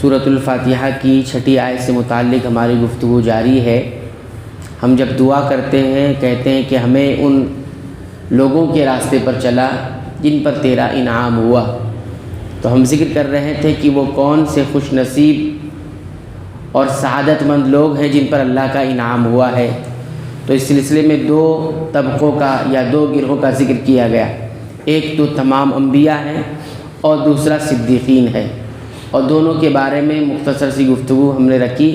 سورۃ الفاتحہ کی 6ٹھی آیت سے متعلق ہماری گفتگو جاری ہے۔ ہم جب دعا کرتے ہیں کہتے ہیں کہ ہمیں ان لوگوں کے راستے پر چلا جن پر تیرا انعام ہوا، تو ہم ذکر کر رہے تھے کہ وہ کون سے خوش نصیب اور سعادت مند لوگ ہیں جن پر اللہ کا انعام ہوا ہے۔ تو اس سلسلے میں 2 طبقوں کا یا 2 گروہوں کا ذکر کیا گیا، ایک تو تمام انبیاء ہیں اور دوسرا صدیقین ہے، اور دونوں کے بارے میں مختصر سی گفتگو ہم نے رکھی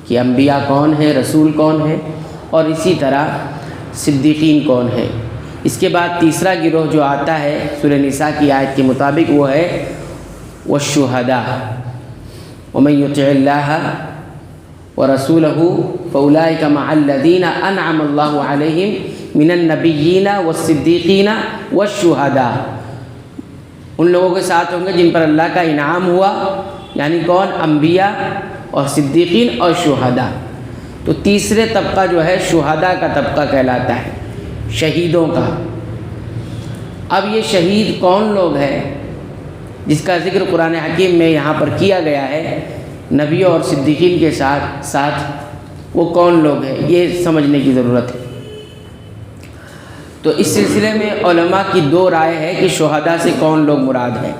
کہ انبیاء کون ہیں، رسول کون ہے، اور اسی طرح صدیقین کون ہے۔ اس کے بعد تیسرا گروہ جو آتا ہے سورہ نساء کی آیت کے مطابق وہ ہے والشہداء ومن یطع اللہ ورسولہ فاولئک مع الذین انعم اللہ علیہم من النبیین والصدیقین والشہداء، ان لوگوں کے ساتھ ہوں گے جن پر اللہ کا انعام ہوا، یعنی کون؟ انبیاء اور صدیقین اور شہداء۔ تو تیسرے طبقہ جو ہے شہداء کا طبقہ کہلاتا ہے، شہیدوں کا۔ اب یہ شہید کون لوگ ہیں جس کا ذکر قرآن حکیم میں یہاں پر کیا گیا ہے نبیوں اور صدیقین کے ساتھ وہ کون لوگ ہیں، یہ سمجھنے کی ضرورت ہے۔ تو اس سلسلے میں علماء کی 2 رائے ہے کہ شہداء سے کون لوگ مراد ہیں۔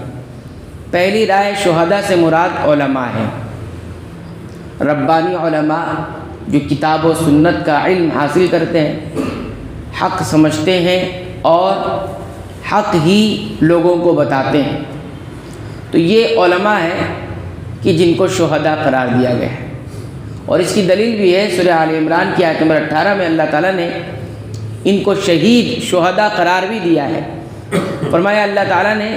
پہلی رائے، شہداء سے مراد علماء ہیں، ربانی علماء جو کتاب و سنت کا علم حاصل کرتے ہیں، حق سمجھتے ہیں اور حق ہی لوگوں کو بتاتے ہیں، تو یہ علماء ہیں کہ جن کو شہداء قرار دیا گیا ہے۔ اور اس کی دلیل بھی ہے سورہ آل عمران کی آیت نمبر 18 میں اللہ تعالیٰ نے ان کو شہید شہداء قرار بھی دیا ہے۔ فرمایا اللہ تعالیٰ نے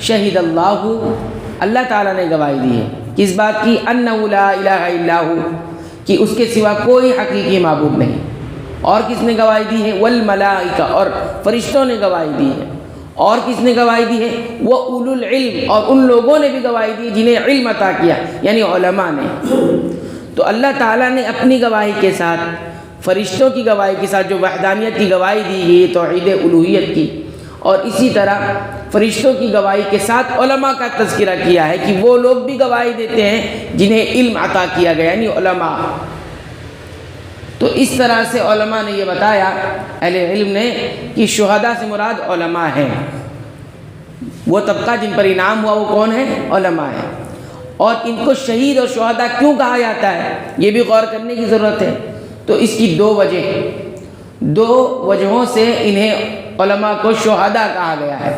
شہید اللہ تعالیٰ نے گواہی دی ہے کس بات کی؟ انہ لا الہ الا ہو، کہ اس کے سوا کوئی حقیقی معبود نہیں۔ اور کس نے گواہی دی ہے؟ والملائکہ، اور فرشتوں نے گواہی دی ہے۔ اور کس نے گواہی دی ہے؟ وہ اولو العلم، اور ان لوگوں نے بھی گواہی دی جنہیں علم عطا کیا، یعنی علماء نے۔ تو اللہ تعالیٰ نے اپنی گواہی کے ساتھ، فرشتوں کی گواہی کے ساتھ جو وحدانیت کی گواہی دی ہے توحید الوہیت کی، اور اسی طرح فرشتوں کی گواہی کے ساتھ علماء کا تذکرہ کیا ہے کہ وہ لوگ بھی گواہی دیتے ہیں جنہیں علم عطا کیا گیا، یعنی علماء۔ تو اس طرح سے علماء نے یہ بتایا، اہل علم نے، کہ شہداء سے مراد علماء ہیں۔ وہ طبقہ جن پر انعام ہوا وہ کون ہے؟ علماء ہیں۔ اور ان کو شہید اور شہداء کیوں کہا جاتا ہے یہ بھی غور کرنے کی ضرورت ہے۔ تو اس کی 2 وجہوں سے انہیں علماء کو شہداء کہا گیا ہے۔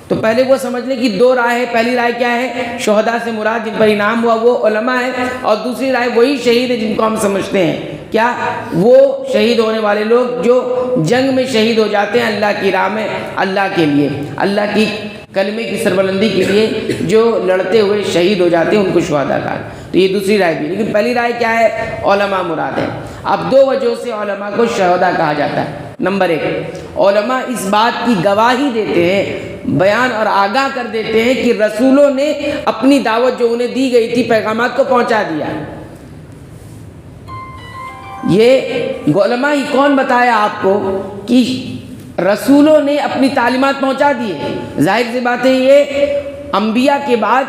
تو پہلے وہ سمجھنے کی 2 رائے ہے۔ پہلی رائے کیا ہے؟ شہداء سے مراد جن پر انعام ہوا وہ علماء ہیں، اور دوسری رائے وہی شہید ہے جن کو ہم سمجھتے ہیں، کیا؟ وہ شہید ہونے والے لوگ جو جنگ میں شہید ہو جاتے ہیں اللہ کی راہ میں، اللہ کے لیے، اللہ کی کلمے کی سربلندی کے لیے جو لڑتے ہوئے شہید ہو جاتے ہیں، ان کو شہداء کہا۔ تو یہ دوسری رائے بھی، لیکن پہلی رائے کیا ہے؟ علماء مراد ہے۔ اب 2 وجہوں سے علماء کو شہداء کہا جاتا ہے۔ نمبر 1، علماء اس بات کی گواہی دیتے ہیں، بیان اور آگاہ کر دیتے ہیں کہ رسولوں نے اپنی دعوت جو انہیں دی گئی تھی، پیغامات کو پہنچا دیا۔ یہ علماء ہی کون بتایا آپ کو کہ رسولوں نے اپنی تعلیمات پہنچا دی ہے؟ ظاہر سی بات ہے، یہ انبیاء کے بعد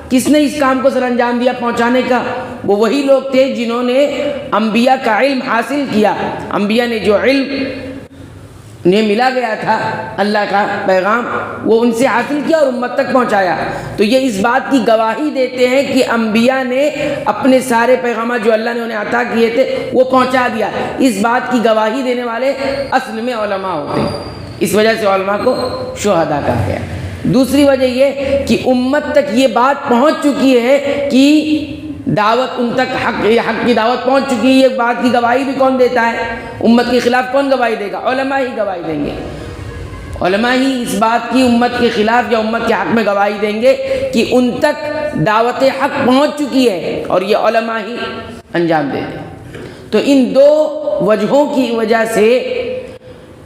کس نے اس کام کو سر انجام دیا پہنچانے کا؟ وہ وہی لوگ تھے جنہوں نے انبیاء کا علم حاصل کیا۔ انبیاء نے جو علم انہیں ملا گیا تھا، اللہ کا پیغام، وہ ان سے حاصل کیا اور امت تک پہنچایا۔ تو یہ اس بات کی گواہی دیتے ہیں کہ انبیاء نے اپنے سارے پیغامات جو اللہ نے انہیں عطا کیے تھے وہ پہنچا دیا۔ اس بات کی گواہی دینے والے اصل میں علماء ہوتے ہیں، اس وجہ سے علماء کو شہداء کہا گیا۔ دوسری وجہ یہ کہ امت تک یہ بات پہنچ چکی ہے کہ دعوت ان تک حق کی دعوت پہنچ چکی ہے۔ یہ بات کی گواہی بھی کون دیتا ہے؟ امت کے خلاف کون گواہی دے گا؟ علماء ہی گواہی دیں گے۔ علماء ہی اس بات کی امت کے خلاف یا امت کے حق میں گواہی دیں گے کہ ان تک دعوت حق پہنچ چکی ہے، اور یہ علماء ہی انجام دے دیں۔ تو ان 2 وجہوں کی وجہ سے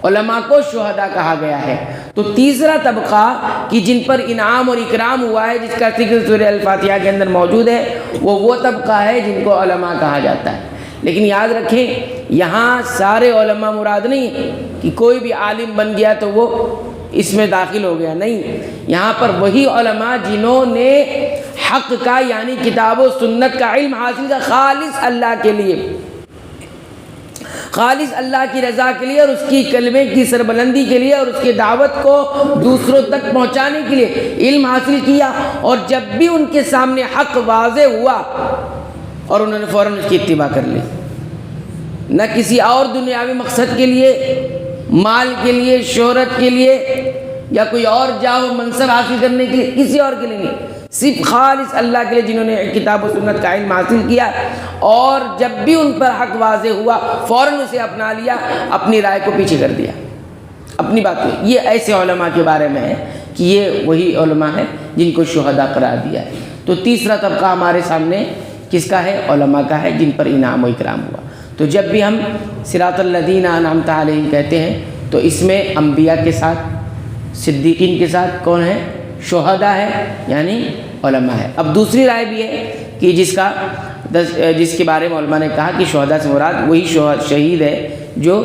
علماء کو شہداء کہا گیا ہے۔ تو تیسرا طبقہ کہ جن پر انعام اور اکرام ہوا ہے، جس کا ذکر سورہ الفاتحہ کے اندر موجود ہے، وہ طبقہ ہے جن کو علماء کہا جاتا ہے۔ لیکن یاد رکھیں، یہاں سارے علماء مراد نہیں کہ کوئی بھی عالم بن گیا تو وہ اس میں داخل ہو گیا، نہیں، یہاں پر وہی علماء جنہوں نے حق کا یعنی کتاب و سنت کا علم حاصل کیا خالص اللہ کے لیے، خالص اللہ کی رضا کے لیے اور اس کی کلمے کی سربلندی کے لیے اور اس کی دعوت کو دوسروں تک پہنچانے کے لیے علم حاصل کیا، اور جب بھی ان کے سامنے حق واضح ہوا اور انہوں نے فوراً اس کی اتباع کر لی، نہ کسی اور دنیاوی مقصد کے لیے، مال کے لیے، شہرت کے لیے یا کوئی اور جاہ و منصب حاصل کرنے کے لیے، کسی اور کے لیے نہیں، صرف خالص اللہ کے لیے جنہوں نے کتاب و سنت کا علم حاصل کیا، اور جب بھی ان پر حق واضح ہوا فوراً اسے اپنا لیا، اپنی رائے کو پیچھے کر دیا، اپنی بات کو۔ یہ ایسے علماء کے بارے میں ہے کہ یہ وہی علماء ہیں جن کو شہداء قرار دیا ہے۔ تو تیسرا طبقہ ہمارے سامنے کس کا ہے؟ علماء کا ہے، جن پر انعام و اکرام ہوا۔ تو جب بھی ہم صراط الذین انعمت علیہم کہتے ہیں تو اس میں انبیاء کے ساتھ، صدیقین کے ساتھ کون ہے؟ شہداء ہے، یعنی علماء ہے۔ اب دوسری رائے بھی ہے کہ جس کے بارے میں علماء نے کہا کہ شہداء سے مراد وہی شہید ہے جو،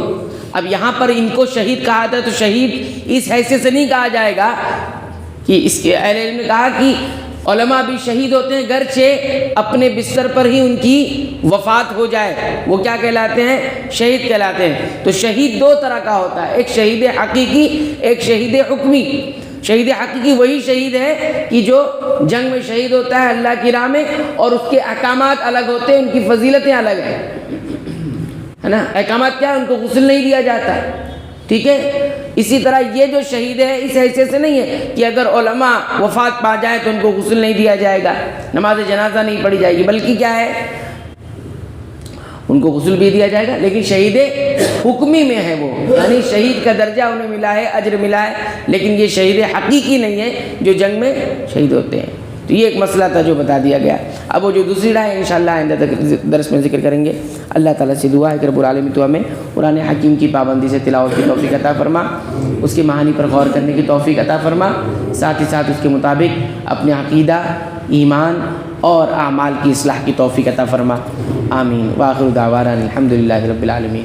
اب یہاں پر ان کو شہید کہا تھا تو شہید اس حیثیت سے نہیں کہا جائے گا کہ اس کے اہل علم نے کہا کہ علماء بھی شہید ہوتے ہیں گرچہ اپنے بستر پر ہی ان کی وفات ہو جائے، وہ کیا کہلاتے ہیں؟ شہید کہلاتے ہیں۔ تو شہید دو طرح کا ہوتا ہے، ایک شہید حقیقی، ایک شہید حکمی۔ شہید حقیقی وہی شہید ہے کہ جو جنگ میں شہید ہوتا ہے اللہ کی راہ میں، اور اس کے احکامات الگ ہوتے ہیں، ان کی فضیلتیں الگ ہیں، ہے نا؟ احکامات کیا ہے؟ ان کو غسل نہیں دیا جاتا، ٹھیک ہے؟ اسی طرح یہ جو شہید ہے اس حیثیت سے نہیں ہے کہ اگر علماء وفات پا جائیں تو ان کو غسل نہیں دیا جائے گا، نماز جنازہ نہیں پڑھی جائے گی، بلکہ کیا ہے؟ ان کو غسل بھی دیا جائے گا، لیکن شہید حکمی میں ہے وہ، یعنی شہید کا درجہ انہیں ملا ہے، اجر ملا ہے، لیکن یہ شہید حقیقی نہیں ہے جو جنگ میں شہید ہوتے ہیں۔ تو یہ ایک مسئلہ تھا جو بتا دیا گیا۔ اب وہ جو دوسری رائے انشاءاللہ آئندہ درس میں ذکر کریں گے۔ اللہ تعالیٰ سے دعا ہے کہ رب العالمین تو ہمیں قرآن حکیم کی پابندی سے تلاوت کی توفیق عطا فرما، اس کے معانی پر غور کرنے کی توفیق عطا فرما، ساتھ ہی ساتھ اس کے مطابق اپنے عقیدہ، ایمان اور اعمال کی اصلاح کی توفیق عطا فرما، آمین۔ وآخر دعوانا الحمدللہ رب العالمین۔